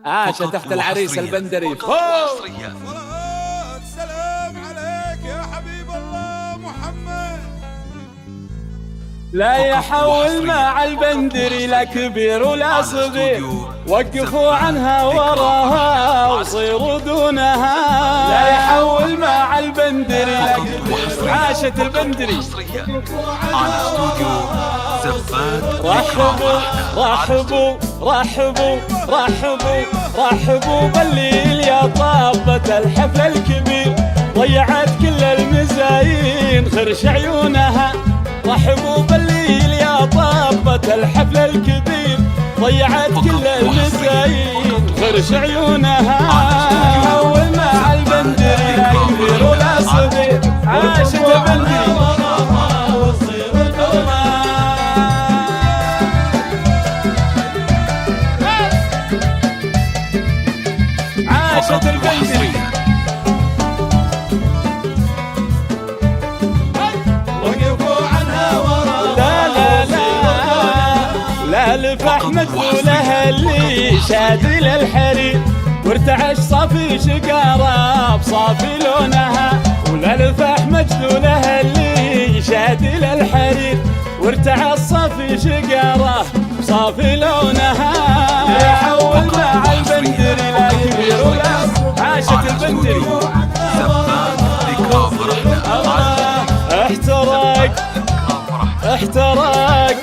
عاشة تحت العريس البندري فوق. سلام عليك يا حبيب الله محمد. لا يحول مع البندري لا كبير ولا صغير، وقفوا عنها وراها وصيروا دونها. لا يحول مع البندري لا كبير. عاشة البندري على استوديو زفات. رحبوا رحبوا رحبوا رحبوا رحبوا بالليل يا طابة الحفل الكبير، ضيعت كل المزايين خرش عيونها. رحبوا بالليل يا طابة الحفل الكبير، ضيعت كل المزايين خرش عيونها. حول مع البندري لا كبير ولا صغير، عاشت البندري عاشت البندري. وقفوا عنها ورا. لا لا لا لا لفح مدخولها اللي شادي للحرير، وارتعش صافي شقارة بصافي لونها. ولا لفح مجدولها اللي شادي للحرير، وارتعش صافي شقارة بصافي لونها. يحول مع البندري لا كبير ولا صغير، عاشت البندري احترق احترق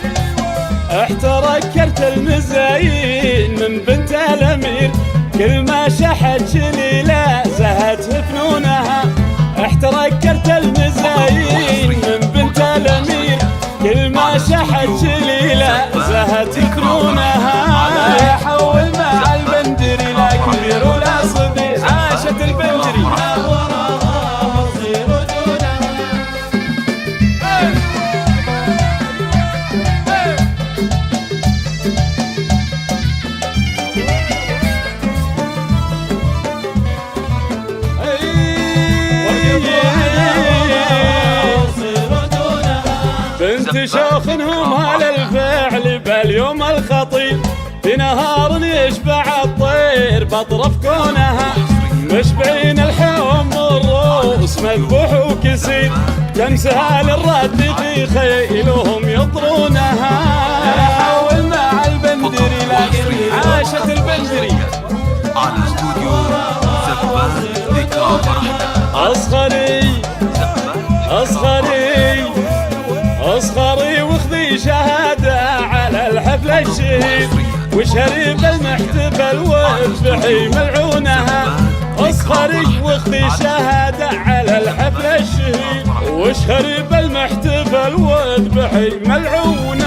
احترق كرت المزايين من بنت الامير، كل ما شحت شليله زهت فنونها. احترق كرت المزايين من بنت الامير، كل ما شحت شليله زهت فنونها. يحول مع البندري لا كبير ولا صغير، عاشت البندري بنت شوخنهم على الفعل باليوم الخطير، في نهار يشبع الطير بطرف كونها. مشبعين الحوم والروس مذبوح وكسير، كمسها للرد في خيلهم يطرونها. يحول مع البندري لا كبير، عاشت البندري على استوديو زفات ذكرى فرحنا. اصغري اصغري اصغري واخذي شهادة على الحفل الشهير، واشهري بالمحتفل واذبحي ملعونها. اصغري واخذي شهادة على الحفل الشهير، واشهري بالمحتفل واذبحي ملعونها.